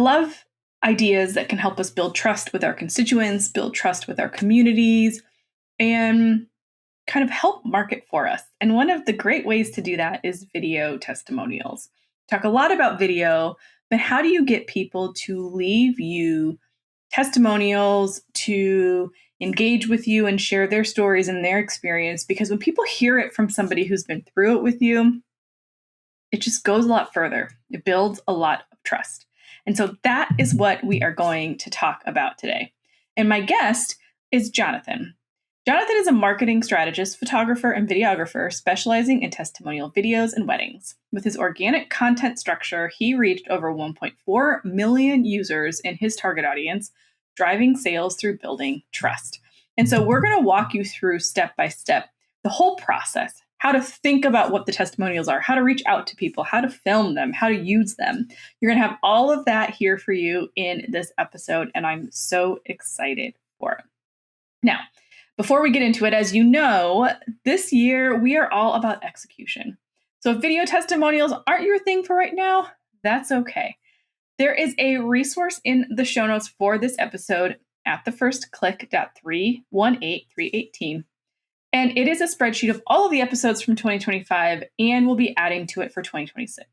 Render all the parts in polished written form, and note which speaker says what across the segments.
Speaker 1: love ideas that can help us build trust with our constituents, build trust with our communities, and kind of help market for us. And one of the great ways to do that is video testimonials. Talk a lot about video, but how do you get people to leave you testimonials, to engage with you and share their stories and their experience? Because when people hear it from somebody who's been through it with you, it just goes a lot further. It builds a lot of trust. And so that is what we are going to talk about today. And my guest is Jonathan. Jonathan is a marketing strategist, photographer, and videographer specializing in testimonial videos and weddings. With his organic content structure, he reached over 1.4 million users in his target audience, driving sales through building trust. And so we're going to walk you through step by step the whole process, how to think about what the testimonials are, how to reach out to people, how to film them, how to use them. You're going to have all of that here for you in this episode, and I'm so excited for it. Now, before we get into it, as you know, this year we are all about execution. So if video testimonials aren't your thing for right now, that's okay. There is a resource in the show notes for this episode at thefirstclick.318318. And it is a spreadsheet of all of the episodes from 2025, and we'll be adding to it for 2026.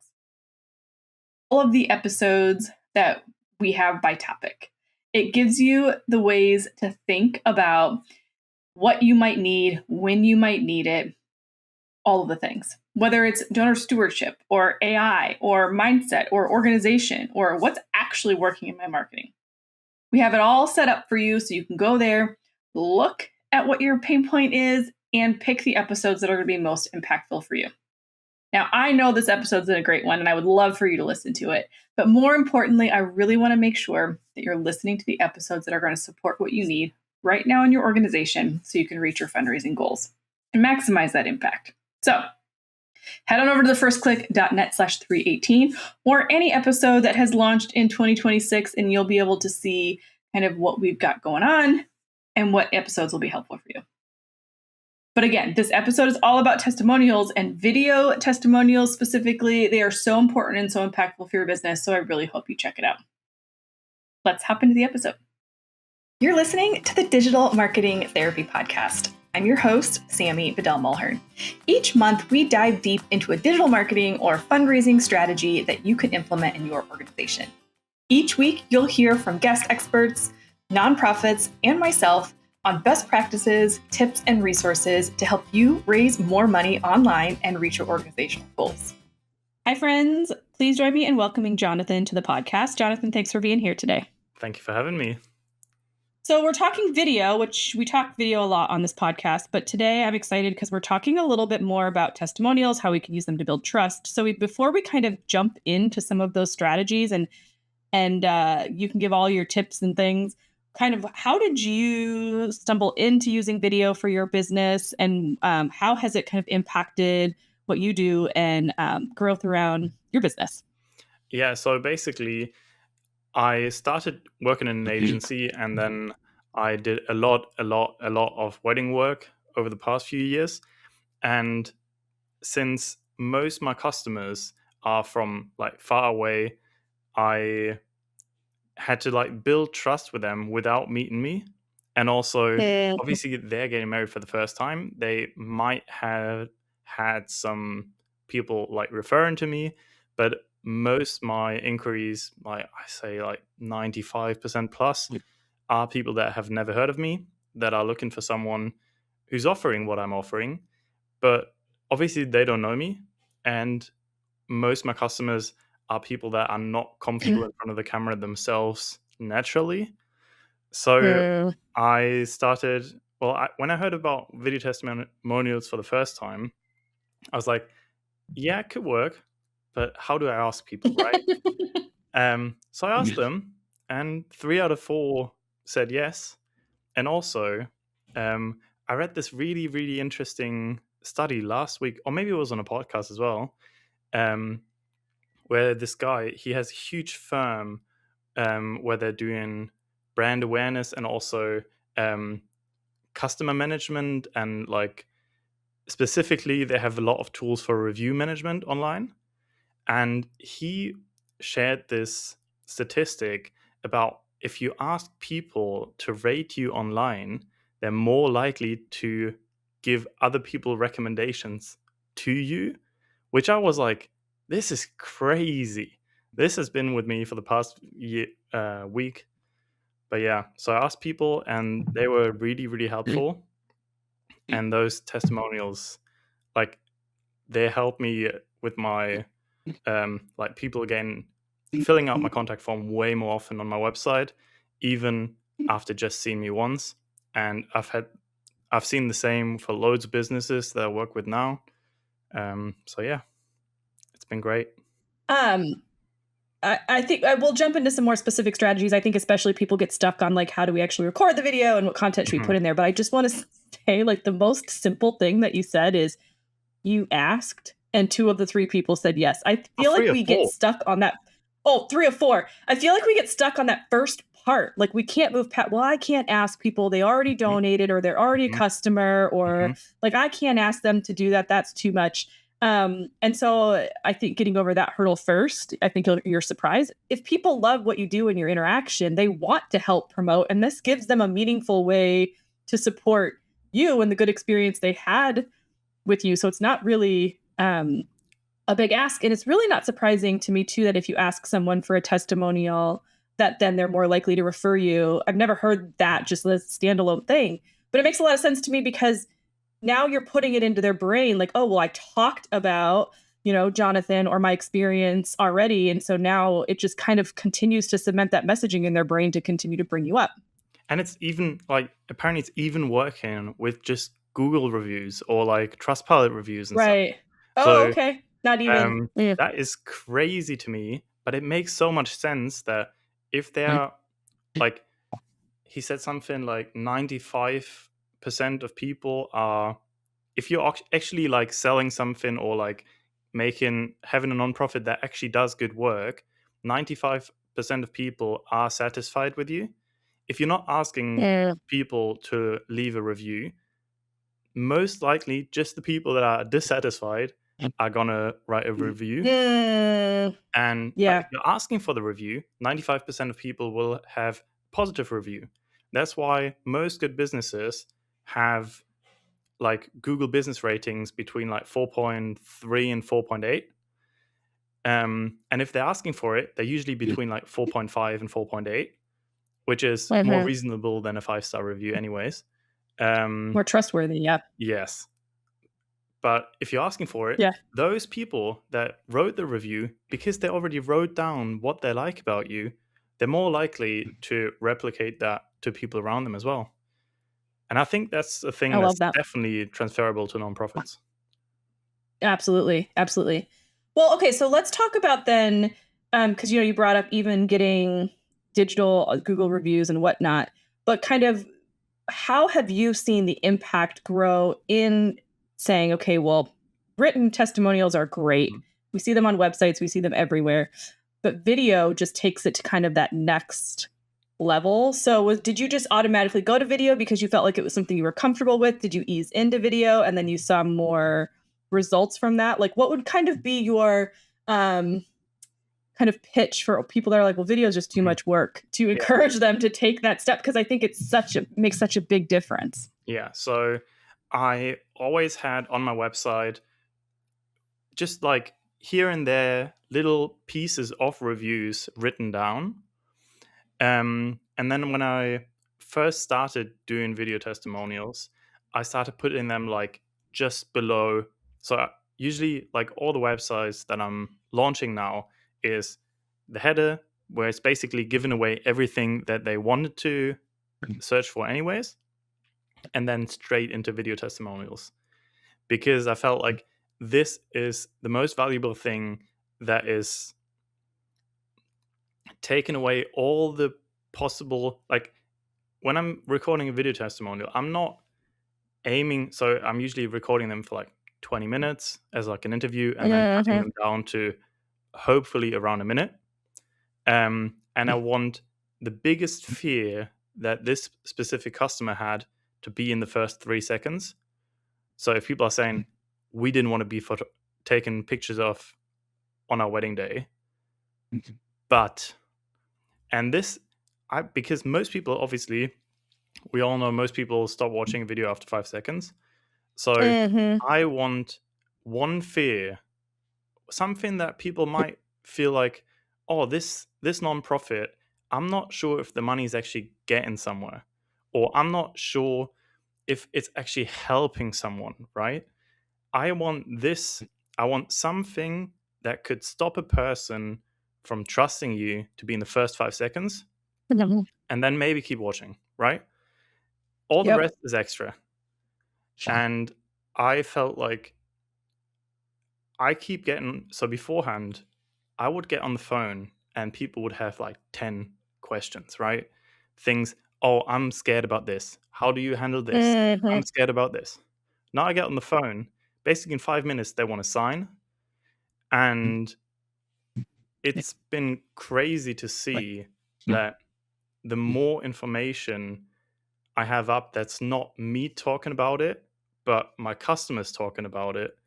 Speaker 1: All of the episodes that we have by topic. It gives you the ways to think about what you might need, when you might need it, all of the things. Whether it's donor stewardship or AI or mindset or organization or what's actually working in my marketing. We have it all set up for you so you can go there, look at what your pain point is, and pick the episodes that are going to be most impactful for you. Now, I know this episode's a great one, and I would love for you to listen to it. But more importantly, I really want to make sure that you're listening to the episodes that are going to support what you need right now in your organization so you can reach your fundraising goals and maximize that impact. So head on over to thefirstclick.net/318 or any episode that has launched in 2026, and you'll be able to see kind of what we've got going on and what episodes will be helpful for you. But again, this episode is all about testimonials and video testimonials specifically. They are so important and so impactful for your business, so I really hope you check it out. Let's hop into the episode. You're listening to the Digital Marketing Therapy Podcast. I'm your host, Sammy Vidal-Mulhern. Each month, we dive deep into a digital marketing or fundraising strategy that you can implement in your organization. Each week, you'll hear from guest experts, nonprofits, and myself on best practices, tips, and resources to help you raise more money online and reach your organizational goals. Hi, friends. Please join me in welcoming Jonathan to the podcast. Jonathan, thanks for being here today.
Speaker 2: Thank you for having me.
Speaker 1: So we're talking video, which we talk video a lot on this podcast, but today I'm excited because we're talking a little bit more about testimonials, how we can use them to build trust. So before we kind of jump into some of those strategies and you can give all your tips and things, kind of how did you stumble into using video for your business, and how has it kind of impacted what you do and growth around your business?
Speaker 2: Yeah, so basically I started working in an agency, and then I did a lot of wedding work over the past few years. And since most of my customers are from like far away, I had to like build trust with them without meeting me. And also, obviously, they're getting married for the first time. They might have had some people like referring to me, but most my inquiries, like I say, like 95% plus, are people that have never heard of me, that are looking for someone who's offering what I'm offering, but obviously they don't know me. And most of my customers are people that are not comfortable in front of the camera themselves naturally. So I started, when I heard about video testimonials for the first time, I was like, yeah, it could work, but how do I ask people, right? So I asked them, and 3 out of 4 said yes. And also, I read this really, really interesting study last week, or maybe it was on a podcast as well, where this guy, he has a huge firm where they're doing brand awareness and also customer management, and like specifically they have a lot of tools for review management online. And he shared this statistic about if you ask people to rate you online, they're more likely to give other people recommendations to you, which I was like, this is crazy. This has been with me for the past week. But yeah, so I asked people and they were really, really helpful. And those testimonials, like, they helped me with my like people again filling out my contact form way more often on my website, even after just seeing me once. And I've seen the same for loads of businesses that I work with now. So yeah, it's been great.
Speaker 3: I think I will jump into some more specific strategies. I think especially people get stuck on like, how do we actually record the video and what content should we put in there? But I just want to say, like, the most simple thing that you said is you asked and 2 of the 3 people said yes. I feel like we get stuck on that. Oh, 3 of 4. I feel like we get stuck on that first part. Like, we can't move past, well, I can't ask people, they already donated or they're already a customer, or like, I can't ask them to do that. That's too much. And so I think getting over that hurdle first, I think you're surprised. If people love what you do in your interaction, they want to help promote, and this gives them a meaningful way to support you and the good experience they had with you. So it's not really a big ask. And it's really not surprising to me too, that if you ask someone for a testimonial, that then they're more likely to refer you. I've never heard that just as a standalone thing, but it makes a lot of sense to me, because now you're putting it into their brain like, oh, well, I talked about, Jonathan or my experience already. And so now it just kind of continues to cement that messaging in their brain to continue to bring you up.
Speaker 2: And it's even like, apparently it's even working with just Google reviews or like Trustpilot reviews and
Speaker 3: right.
Speaker 2: stuff.
Speaker 3: Oh,
Speaker 2: So,
Speaker 3: okay. Not even.
Speaker 2: That is crazy to me, but it makes so much sense that if they're like, he said something like 95% of people are, if you're actually like selling something or like having a nonprofit that actually does good work, 95% of people are satisfied with you. If you're not asking people to leave a review, most likely just the people that are dissatisfied are gonna write a review. And if you're asking for the review, 95% of people will have positive review. That's why most good businesses have like Google business ratings between like 4.3 and 4.8. And if they're asking for it, they're usually between like 4.5 and 4.8, which is more reasonable than a 5-star review anyways.
Speaker 3: More trustworthy, yeah.
Speaker 2: Yes. But if you're asking for it,
Speaker 3: Yeah.
Speaker 2: those people that wrote the review, because they already wrote down what they like about you, they're more likely to replicate that to people around them as well. And I think that's a thing that's definitely transferable to nonprofits.
Speaker 3: Absolutely. Absolutely. Well, okay, so let's talk about then, because you brought up even getting digital Google reviews and whatnot, but kind of how have you seen the impact grow in saying, okay, well, written testimonials are great. We see them on websites, we see them everywhere, but video just takes it to kind of that next level. So did you just automatically go to video because you felt like it was something you were comfortable with? Did you ease into video and then you saw more results from that? Like, what would kind of be your kind of pitch for people that are like, well, video is just too much work, to encourage them to take that step? Because I think it's makes such a big difference.
Speaker 2: Yeah. So I always had on my website just like here and there little pieces of reviews written down. And then when I first started doing video testimonials, I started putting them like just below. So usually like all the websites that I'm launching now is the header, where it's basically giving away everything that they wanted to search for anyways, and then straight into video testimonials. Because I felt like this is the most valuable thing that is taking away all the possible, like when I'm recording a video testimonial, I'm not aiming, so I'm usually recording them for like 20 minutes as like an interview, and then cutting them down to hopefully around a minute. And I want the biggest fear that this specific customer had to be in the first 3 seconds. So if people are saying, we didn't want to be taken pictures of on our wedding day, but And this, because most people, obviously, we all know most people stop watching a video after 5 seconds. So I want one fear, something that people might feel like, oh, this nonprofit, I'm not sure if the money is actually getting somewhere, or I'm not sure if it's actually helping someone, right? I want something that could stop a person from trusting you to be in the first 5 seconds and then maybe keep watching, right? All the
Speaker 3: Yep.
Speaker 2: rest is extra. And I felt like I keep getting, so beforehand, I would get on the phone and people would have like 10 questions, right? Things, oh, I'm scared about this. How do you handle this? I'm scared about this. Now I get on the phone, basically in 5 minutes, they want to sign. And it's been crazy to see that the more information I have up that's not me talking about it, but my customers talking about it,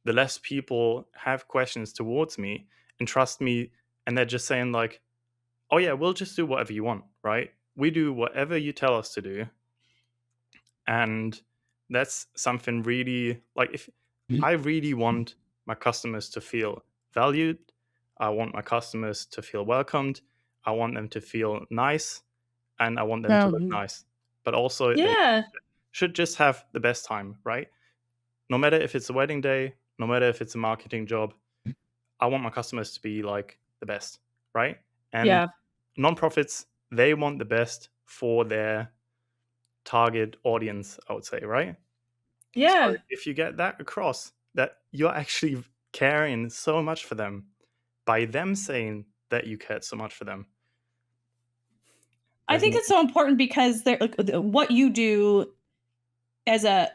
Speaker 2: the less people have questions towards me and trust me. And they're just saying, like, oh, yeah, we'll just do whatever you want, right? We do whatever you tell us to do. And that's something really, like, if I really want my customers to feel valued, I want my customers to feel welcomed, I want them to feel nice, and I want them to look nice. But also, they
Speaker 3: Yeah.
Speaker 2: should just have the best time, right? No matter if it's a wedding day, no matter if it's a marketing job, I want my customers to be like the best, right? And
Speaker 3: Yeah.
Speaker 2: nonprofits, they want the best for their target audience, I would say, right?
Speaker 3: Yeah.
Speaker 2: So if you get that across, that you're actually caring so much for them by them saying that you cared so much for them.
Speaker 3: I think it's so important because like, what you do as a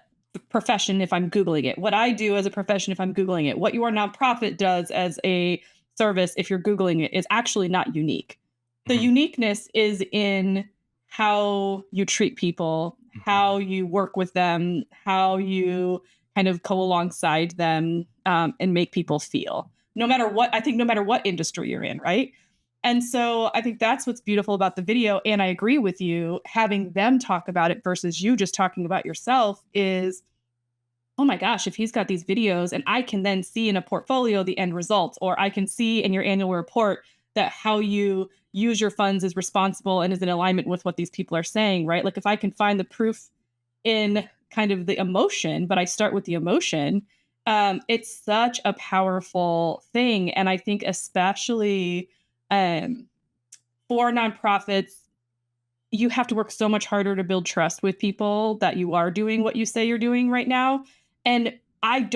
Speaker 3: profession, if I'm Googling it, what I do as a profession, if I'm Googling it, what your nonprofit does as a service, if you're Googling it, is actually not unique. The uniqueness is in how you treat people, how you work with them, how you kind of go alongside them and make people feel. No matter what, I think no matter what industry you're in, right? And so I think that's what's beautiful about the video. And I agree with you, having them talk about it versus you just talking about yourself is, oh my gosh, if he's got these videos and I can then see in a portfolio the end results, or I can see in your annual report that how you use your funds is responsible and is in alignment with what these people are saying, right? Like if I can find the proof in kind of the emotion, but I start with the emotion, it's such a powerful thing. And I think especially um, for nonprofits, you have to work so much harder to build trust with people that you are doing what you say you're doing right now. And I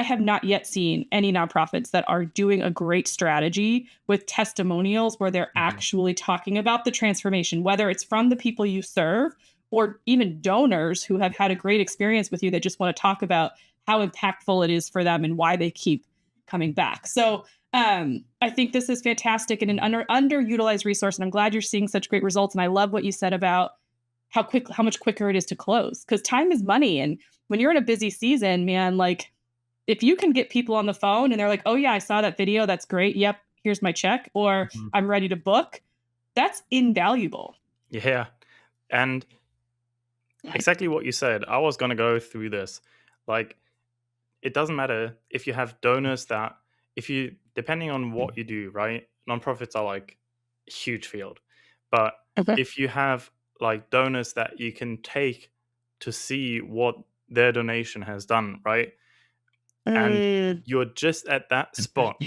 Speaker 3: have not yet seen any nonprofits that are doing a great strategy with testimonials where they're actually talking about the transformation, whether it's from the people you serve or even donors who have had a great experience with you that just want to talk about how impactful it is for them and why they keep coming back. So I think this is fantastic and an underutilized resource. And I'm glad you're seeing such great results. And I love what you said about how much quicker it is to close, because time is money. And when you're in a busy season, man, like if you can get people on the phone and they're like, oh yeah, I saw that video. That's great. Yep. Here's my check, or I'm ready to book. That's invaluable.
Speaker 2: Yeah. And exactly what you said. I was going to go through this. Like, it doesn't matter if you have donors that, depending on what you do, right? Nonprofits are like a huge field. But if you have like donors that you can take to see what their donation has done, right? And you're just at that spot,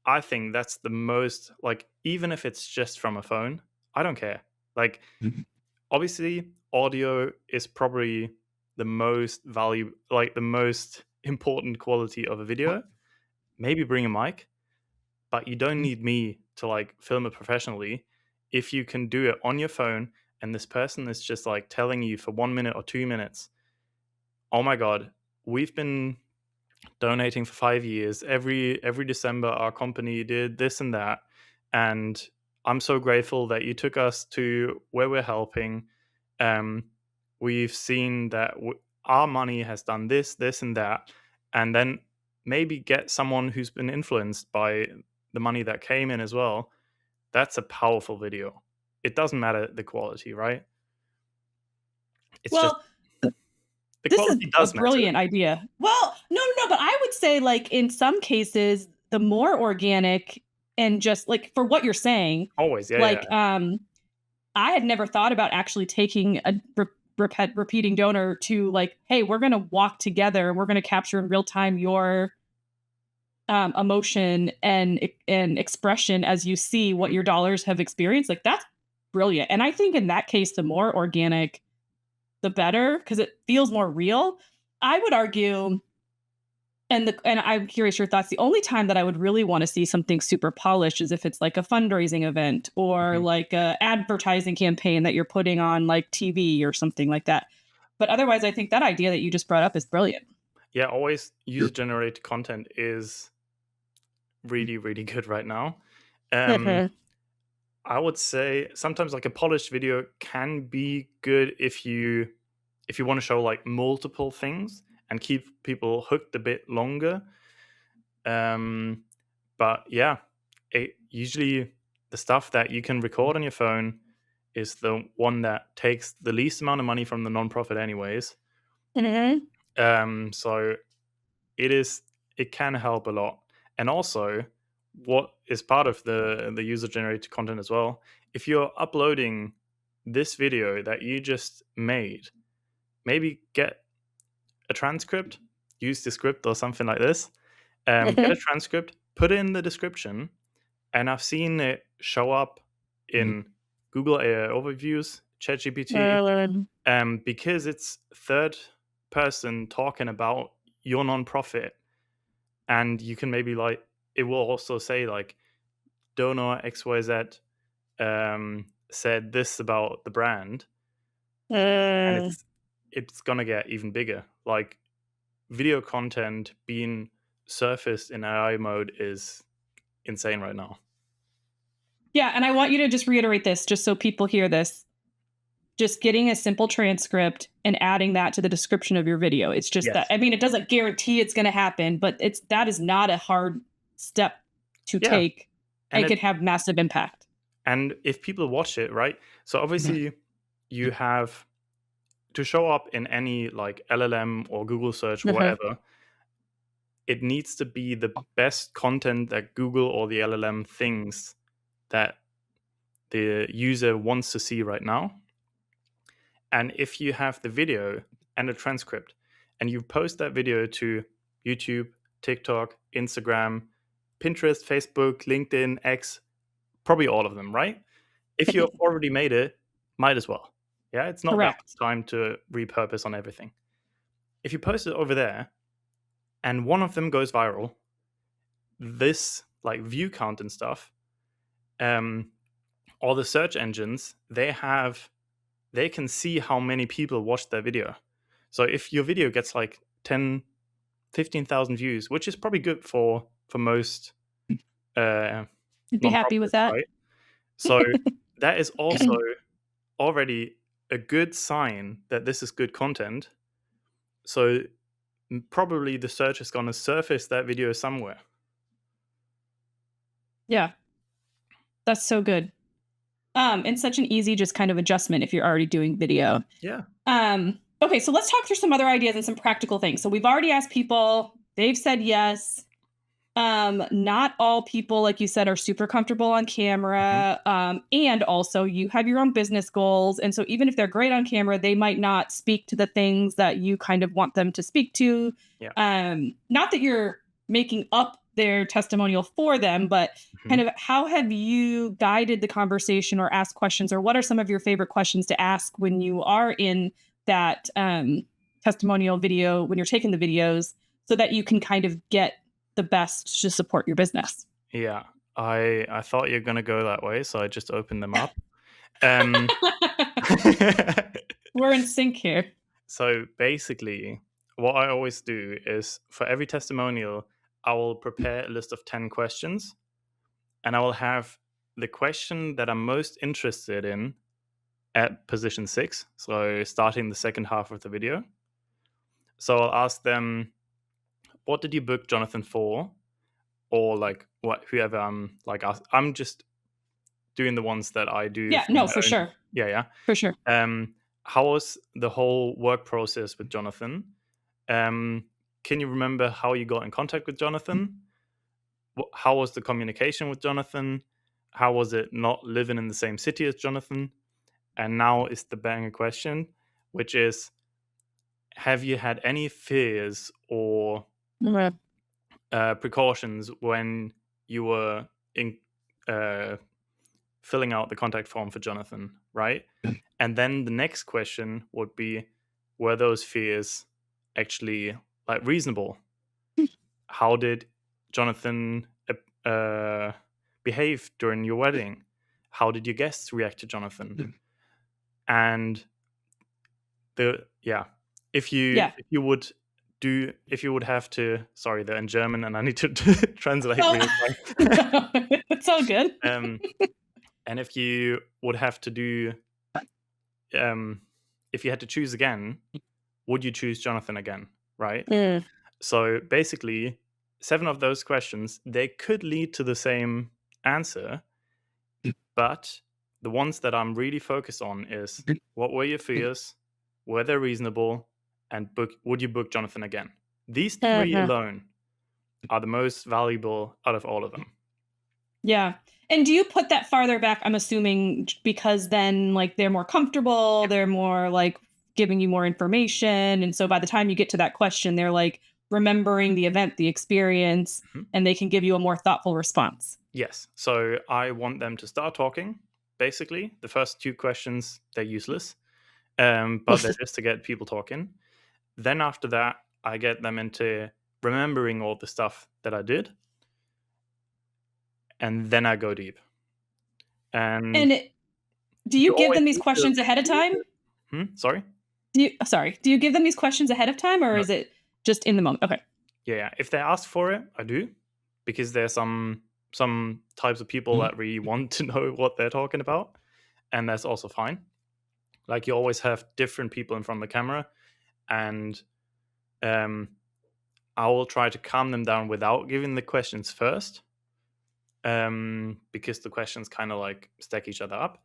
Speaker 2: I think that's the most, like, even if it's just from a phone, I don't care. Like, obviously, audio is probably the most the most important quality of a video. Maybe bring a mic, but you don't need me to like film it professionally. If you can do it on your phone and this person is just like telling you for 1 minute or 2 minutes, oh my God, we've been donating for 5 years. Every December, our company did this and that, and I'm so grateful that you took us to where we're helping. We've seen that our money has done this, this, and that, and then maybe get someone who's been influenced by the money that came in as well, that's a powerful video. It doesn't matter the quality, right? It's just the
Speaker 3: this is
Speaker 2: quality
Speaker 3: a
Speaker 2: does matter.
Speaker 3: brilliant idea. Well, no, but I would say, like, in some cases, the more organic and just like for what you're saying,
Speaker 2: Always, yeah,
Speaker 3: like,
Speaker 2: yeah.
Speaker 3: I had never thought about actually taking a repeating donor to, like, hey, we're going to walk together. We're going to capture in real time your emotion and expression as you see what your dollars have experienced. Like, that's brilliant. And I think in that case, the more organic, the better, because it feels more real. I would argue, and I'm curious your thoughts. The only time that I would really want to see something super polished is if it's like a fundraising event or like a advertising campaign that you're putting on like TV or something like that. But otherwise, I think that idea that you just brought up is brilliant.
Speaker 2: Yeah, always user-generated content is really, really good right now. I would say sometimes like a polished video can be good if you want to show like multiple things and keep people hooked a bit longer. But yeah, usually the stuff that you can record on your phone is the one that takes the least amount of money from the nonprofit anyways. So it can help a lot. And also, what is part of the user generated content as well, if you're uploading this video that you just made, maybe get a transcript, use the script or something like this, get a transcript, put it in the description, and I've seen it show up in Google AI overviews, ChatGPT, because it's third person talking about your nonprofit, and you can maybe like, it will also say like donor XYZ said this about the brand, and it's gonna get even bigger. Like, video content being surfaced in AI mode is insane right now.
Speaker 3: Yeah, and I want you to just reiterate this, just so people hear this. Just getting a simple transcript and adding that to the description of your video. It's just that, I mean, it doesn't guarantee it's going to happen, but that is not a hard step to take, and it could have massive impact.
Speaker 2: And if people watch it, right? So obviously you have to show up in any like LLM or Google search or whatever. It needs to be the best content that Google or the LLM thinks that the user wants to see right now. And if you have the video and a transcript and you post that video to YouTube, TikTok, Instagram, Pinterest, Facebook, LinkedIn, X, probably all of them, right? If you've already made it, might as well. Yeah, it's not that much time to repurpose on everything. If you post it over there and one of them goes viral, this like view count and stuff, all the search engines, they can see how many people watched that video. So if your video gets like 10, 15,000 views, which is probably good for most
Speaker 3: you'd be happy with that,
Speaker 2: right? So that is also already a good sign that this is good content. So probably the search is going to surface that video somewhere.
Speaker 3: Yeah, that's so good. And such an easy just kind of adjustment if you're already doing video.
Speaker 2: Yeah.
Speaker 3: Okay, so let's talk through some other ideas and some practical things. So we've already asked people, they've said yes. Not all people, like you said, are super comfortable on camera. And also you have your own business goals. And so even if they're great on camera, they might not speak to the things that you kind of want them to speak to.
Speaker 2: Yeah.
Speaker 3: Not that you're making up their testimonial for them, but kind of how have you guided the conversation or asked questions, or what are some of your favorite questions to ask when you are in that testimonial video, when you're taking the videos, so that you can kind of get the best to support your business?
Speaker 2: Yeah, I thought you're gonna go that way, so I just opened them up.
Speaker 3: We're in sync here.
Speaker 2: So basically, what I always do is for every testimonial, I will prepare a list of 10 questions, and I will have the question that I'm most interested in at position 6, so starting the second half of the video. So I'll ask them, what did you book Jonathan for? Or like whoever I'm just doing the ones that I do.
Speaker 3: Yeah,
Speaker 2: from
Speaker 3: no,
Speaker 2: my
Speaker 3: for
Speaker 2: own-
Speaker 3: sure.
Speaker 2: Yeah.
Speaker 3: For sure.
Speaker 2: How was the whole work process with Jonathan? Can you remember how you got in contact with Jonathan? How was the communication with Jonathan? How was it not living in the same city as Jonathan? And now is the banger question, which is, have you had any fears or precautions when you were in filling out the contact form for Jonathan, right? And then the next question would be, were those fears actually like reasonable? How did Jonathan behave during your wedding? How did your guests react to Jonathan? And if you would have to, sorry, they're in German and I need to translate real time.
Speaker 3: It's all good.
Speaker 2: And if you would have to do, if you had to choose again, would you choose Jonathan again? Right. So basically, 7 of those questions, they could lead to the same answer, but the ones that I'm really focused on is, what were your fears? Were they reasonable? And would you book Jonathan again? These 3 alone are the most valuable out of all of them.
Speaker 3: Yeah. And do you put that farther back, I'm assuming, because then like they're more comfortable, they're more like giving you more information. And so by the time you get to that question, they're like remembering the event, the experience, and they can give you a more thoughtful response.
Speaker 2: Yes. So I want them to start talking. Basically, the first 2 questions, they're useless, but they're just to get people talking. Then after that, I get them into remembering all the stuff that I did. And then I go deep. And
Speaker 3: do you give them these questions ahead of time?
Speaker 2: Sorry?
Speaker 3: Do you give them these questions ahead of time, or is it just in the moment? Okay.
Speaker 2: Yeah. If they ask for it, I do. Because there's some types of people that really want to know what they're talking about. And that's also fine. Like, you always have different people in front of the camera. And I will try to calm them down without giving the questions first. Because the questions kind of like stack each other up.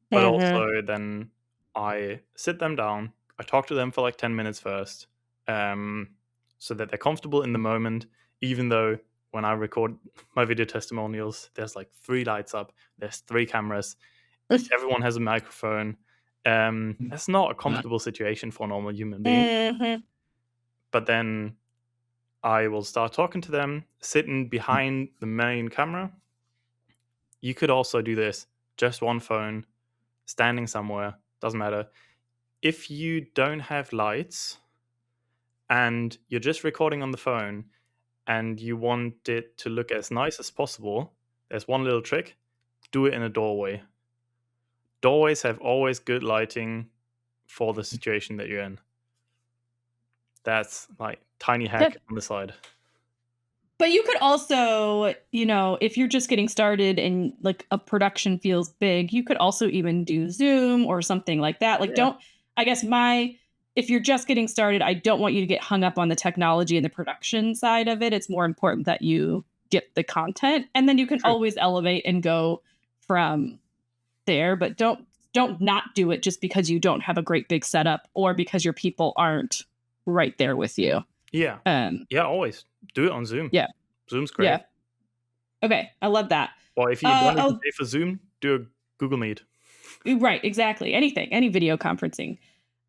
Speaker 2: But also then I sit them down. I talk to them for like 10 minutes first, so that they're comfortable in the moment, even though when I record my video testimonials, there's like 3 lights up, there's 3 cameras, everyone has a microphone. That's not a comfortable situation for a normal human being. But then I will start talking to them, sitting behind the main camera. You could also do this, just one phone, standing somewhere, doesn't matter. If you don't have lights and you're just recording on the phone and you want it to look as nice as possible, there's one little trick: do it in a doorway. Doorways have always good lighting for the situation that you're in. That's like tiny hack on the side.
Speaker 3: But you could also, if you're just getting started and like a production feels big, you could also even do Zoom or something like that. Like, if you're just getting started, I don't want you to get hung up on the technology and the production side of it. It's more important that you get the content, and then you can always elevate and go from there. But don't not do it just because you don't have a great big setup or because your people aren't right there with you.
Speaker 2: Yeah. Always do it on Zoom.
Speaker 3: Yeah.
Speaker 2: Zoom's great.
Speaker 3: Yeah. Okay. I love that.
Speaker 2: Or if you don't need to pay for Zoom, do a Google Meet.
Speaker 3: Right. Exactly. Anything, any video conferencing.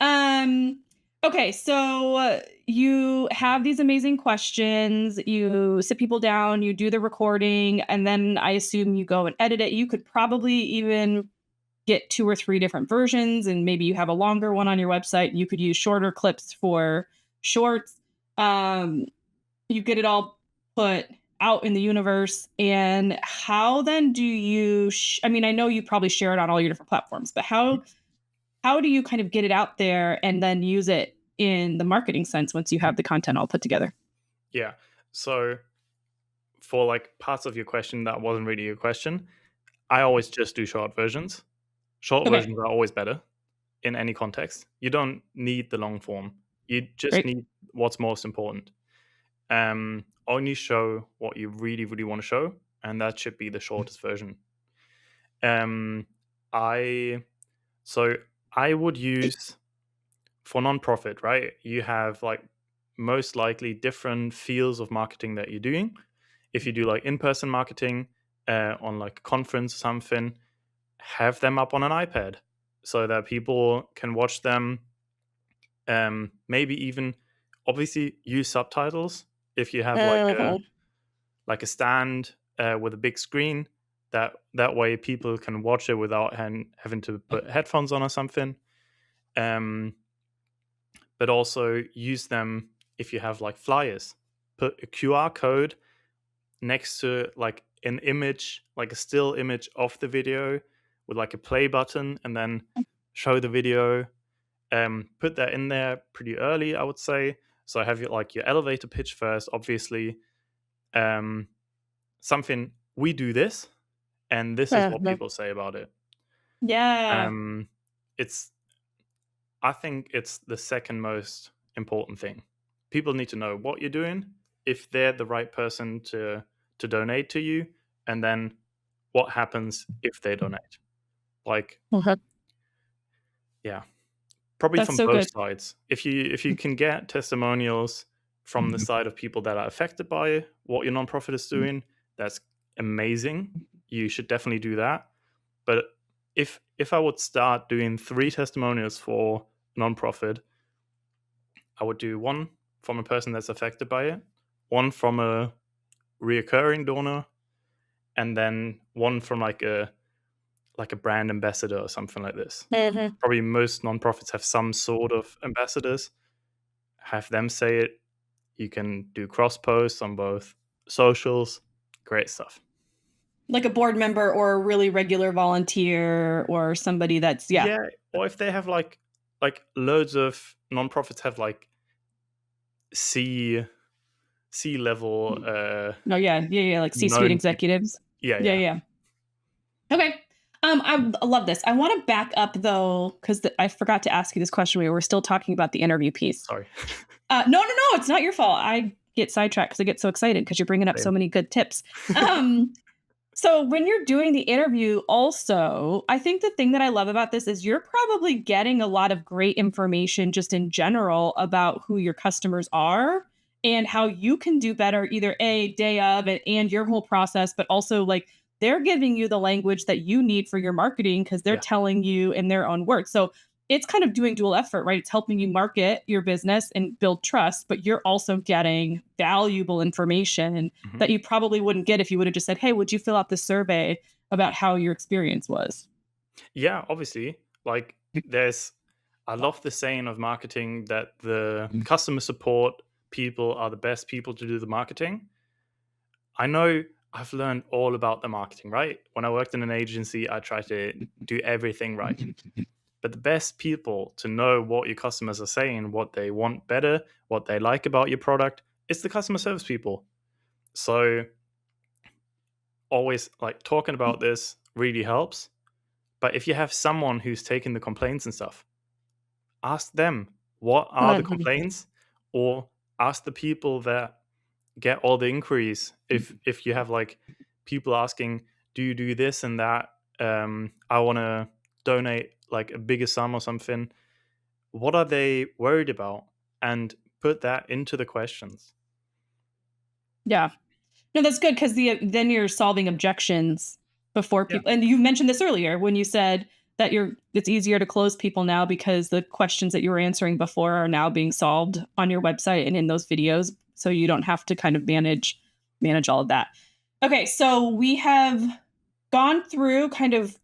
Speaker 3: Okay. So you have these amazing questions, you sit people down, you do the recording, and then I assume you go and edit it. You could probably even get 2 or 3 different versions, and maybe you have a longer one on your website. You could use shorter clips for shorts. You get it all put out in the universe. And how then do you, I know you probably share it on all your different platforms, but how do you kind of get it out there and then use it in the marketing sense once you have the content all put together?
Speaker 2: Yeah. So for like parts of your question that wasn't really a question, I always just do short versions. Short versions are always better in any context. You don't need the long form. You just need what's most important. Only show what you really, really want to show, and that should be the shortest version. I would use, for nonprofit, right? You have like most likely different fields of marketing that you're doing. If you do like in-person marketing on like a conference or something, have them up on an iPad so that people can watch them. Maybe even, obviously, use subtitles if you have like a stand with a big screen. That way people can watch it without having to put headphones on or something. But also use them if you have like flyers. Put a QR code next to like an image, like a still image of the video with like a play button, and then show the video. Put that in there pretty early, I would say. So have your elevator pitch first, obviously. Something, we do this, and this is what people say about it.
Speaker 3: Yeah.
Speaker 2: I think it's the second most important thing. People need to know what you're doing, if they're the right person to donate to you, and then what happens if they donate. Like, yeah, probably
Speaker 3: That's
Speaker 2: from
Speaker 3: so
Speaker 2: both
Speaker 3: good.
Speaker 2: sides. If you can get testimonials from the side of people that are affected by what your nonprofit is doing, that's amazing. You should definitely do that. But if I would start doing 3 testimonials for nonprofit, I would do one from a person that's affected by it, one from a reoccurring donor, and then one from like a brand ambassador or something like this. Probably most nonprofits have some sort of ambassadors. Have them say it. You can do cross posts on both socials. Great stuff.
Speaker 3: Like a board member or a really regular volunteer or somebody that's
Speaker 2: Or if they have like loads of nonprofits have like C level
Speaker 3: like C-suite executives.
Speaker 2: Yeah.
Speaker 3: Okay. I love this. I want to back up though, because I forgot to ask you this question. We were still talking about the interview piece.
Speaker 2: Sorry.
Speaker 3: No, it's not your fault. I get sidetracked because I get so excited because you're bringing up so many good tips. So when you're doing the interview also, I think the thing that I love about this is you're probably getting a lot of great information just in general about who your customers are and how you can do better either day of and your whole process, but also like they're giving you the language that you need for your marketing because they're telling you in their own words. So it's kind of doing dual effort, right? It's helping you market your business and build trust, but you're also getting valuable information that you probably wouldn't get if you would have just said, hey, would you fill out this survey about how your experience was?
Speaker 2: Yeah, obviously. Like I love the saying of marketing that the customer support people are the best people to do the marketing. I know I've learned all about the marketing, right? When I worked in an agency, I tried to do everything right. But the best people to know what your customers are saying, what they want better, what they like about your product, it's the customer service people. So always like talking about this really helps. But if you have someone who's taking the complaints and stuff, ask them what are the complaints, or ask the people that get all the inquiries. If you have like people asking, do you do this and that? I want to donate like a bigger sum or something. What are they worried about? And put that into the questions.
Speaker 3: Yeah. No, that's good because then you're solving objections before people. And you mentioned this earlier when you said that it's easier to close people now because the questions that you were answering before are now being solved on your website and in those videos. So you don't have to kind of manage all of that. Okay, so we have gone through kind of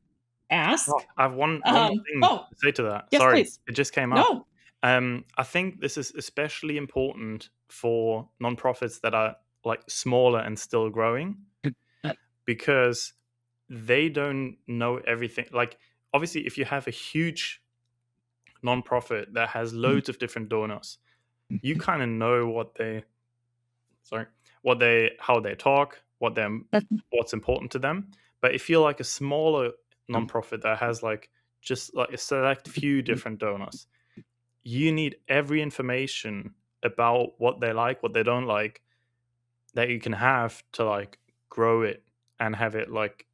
Speaker 3: ask.
Speaker 2: I have one more thing to say to that.
Speaker 3: Yes,
Speaker 2: Sorry,
Speaker 3: please.
Speaker 2: it just came up. I think this is especially important for nonprofits that are like smaller and still growing, because they don't know everything. Like, obviously, if you have a huge nonprofit that has loads of different donors, you kind of know how they talk, what's important to them. But if you're like a smaller nonprofit that has like just like a select few different donors, you need every information about what they like, what they don't like, that you can have to like grow it and have it like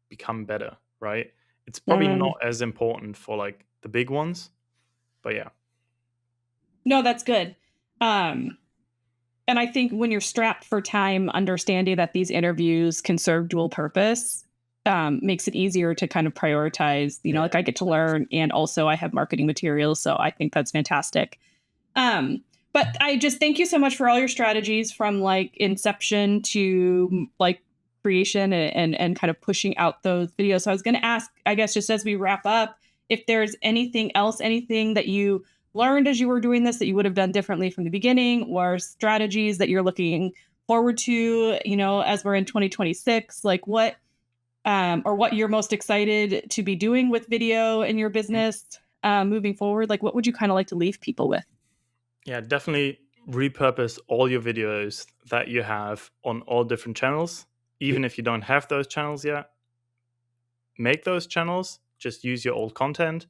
Speaker 2: become better. right? It's probably not as important for like the big ones, but yeah.
Speaker 3: No, that's good. And I think when you're strapped for time, understanding that these interviews can serve dual purpose makes it easier to kind of prioritize, like I get to learn, and also I have marketing materials. So I think that's fantastic. But I just thank you so much for all your strategies, from like inception to like creation and kind of pushing out those videos. So I was going to ask, I guess, just as we wrap up, if there's anything else, anything that you learned as you were doing this that you would have done differently from the beginning, or strategies that you're looking forward to, as we're in 2026, like what, or what you're most excited to be doing with video in your business moving forward. Like, what would you kind of like to leave people with?
Speaker 2: Yeah, definitely repurpose all your videos that you have on all different channels. Even if you don't have those channels yet, make those channels, just use your old content.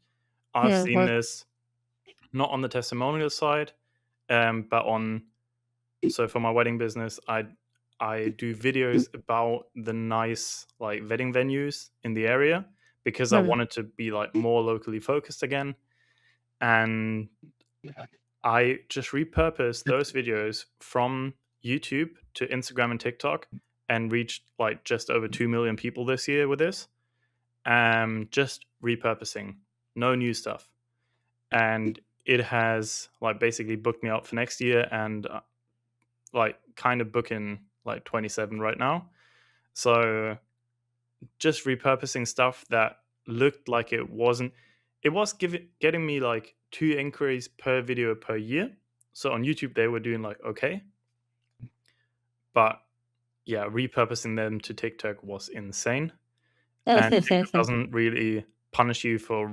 Speaker 2: I've seen this not on the testimonial side, but so for my wedding business, I do videos about the nice like wedding venues in the area, because I wanted to be like more locally focused again. And I just repurposed those videos from YouTube to Instagram and TikTok, and reached like just over 2 million people this year with this. Just repurposing, no new stuff. And it has like basically booked me up for next year, and like kind of booking like 27 right now. So just repurposing stuff that looked like it was getting me like 2 inquiries per video per year. So on YouTube they were doing like okay, but yeah, repurposing them to TikTok was insane. And TikTok doesn't really punish you for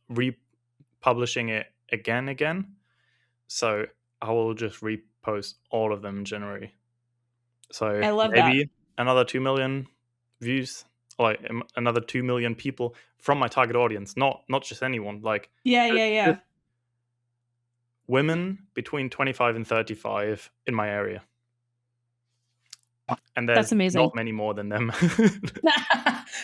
Speaker 2: republishing it again. So I will just repost all of them in January. So
Speaker 3: I love
Speaker 2: maybe
Speaker 3: that.
Speaker 2: another 2 million views, like another 2 million people from my target audience, not just anyone. Like
Speaker 3: Yeah.
Speaker 2: women between 25 and 35 in my area. And there's
Speaker 3: That's amazing.
Speaker 2: not many more than them.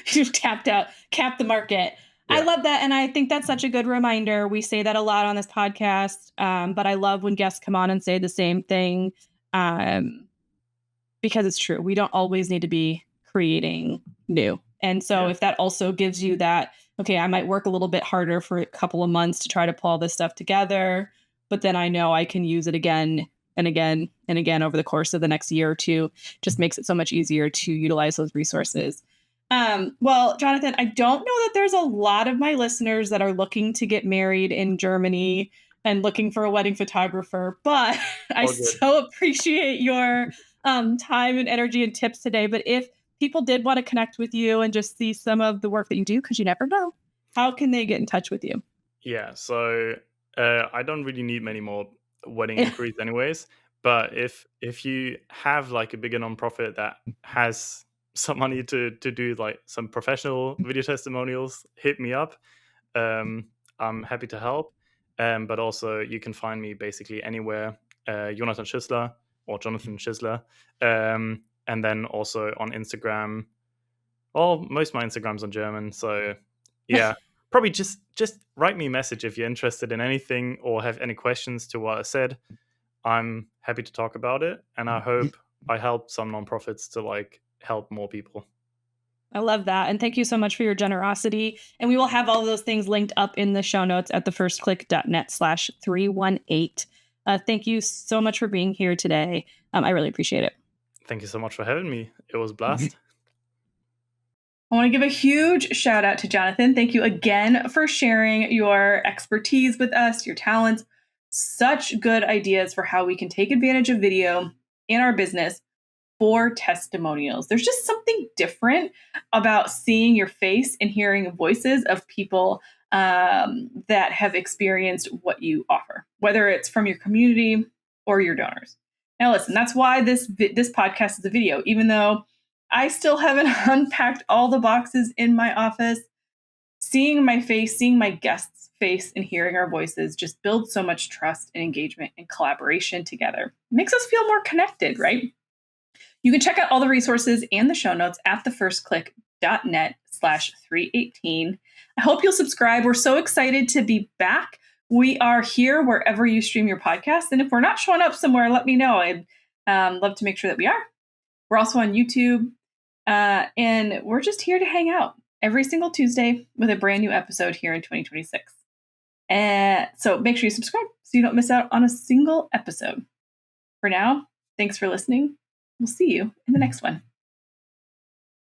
Speaker 3: You've capped the market.
Speaker 2: Yeah.
Speaker 3: I love that. And I think that's such a good reminder. We say that a lot on this podcast, but I love when guests come on and say the same thing, because it's true. We don't always need to be creating new. And so if that also gives you that, okay, I might work a little bit harder for a couple of months to try to pull all this stuff together, but then I know I can use it again and again and again over the course of the next year or two, just makes it so much easier to utilize those resources. Well, Jonathan, I don't know that there's a lot of my listeners that are looking to get married in Germany and looking for a wedding photographer, but I so appreciate your time and energy and tips today. But if people did want to connect with you and just see some of the work that you do, because you never know, how can they get in touch with you?
Speaker 2: Yeah, so I don't really need many more wedding inquiries anyways, but if you have like a bigger nonprofit that has some money to do like some professional video testimonials, hit me up. I'm happy to help. But also you can find me basically anywhere, Jonathan Schuessler or Jonathan Schuessler. And then also on Instagram. Well, most of my Instagram's on German, so yeah. Probably just write me a message if you're interested in anything or have any questions to what I said. I'm happy to talk about it, and I hope I help some nonprofits to like help more people.
Speaker 3: I love that. And thank you so much for your generosity. And we will have all of those things linked up in the show notes at thefirstclick.net/318. Thank you so much for being here today. I really appreciate it.
Speaker 2: Thank you so much for having me. It was a blast.
Speaker 1: I want to give a huge shout out to Jonathan. Thank you again for sharing your expertise with us, your talents, such good ideas for how we can take advantage of video in our business for testimonials. There's just something different about seeing your face and hearing voices of people that have experienced what you offer, whether it's from your community or your donors. Now, listen, that's why this podcast is a video, even though I still haven't unpacked all the boxes in my office. Seeing my face, seeing my guests' face, and hearing our voices just builds so much trust and engagement and collaboration together. It makes us feel more connected, right? You can check out all the resources and the show notes at thefirstclick.net. testimonials.net/318. I hope you'll subscribe. We're so excited to be back. We are here wherever you stream your podcast. And if we're not showing up somewhere, let me know. I'd love to make sure that we are. We're also on YouTube. And we're just here to hang out every single Tuesday with a brand new episode here in 2026. So make sure you subscribe so you don't miss out on a single episode. For now, thanks for listening. We'll see you in the next one.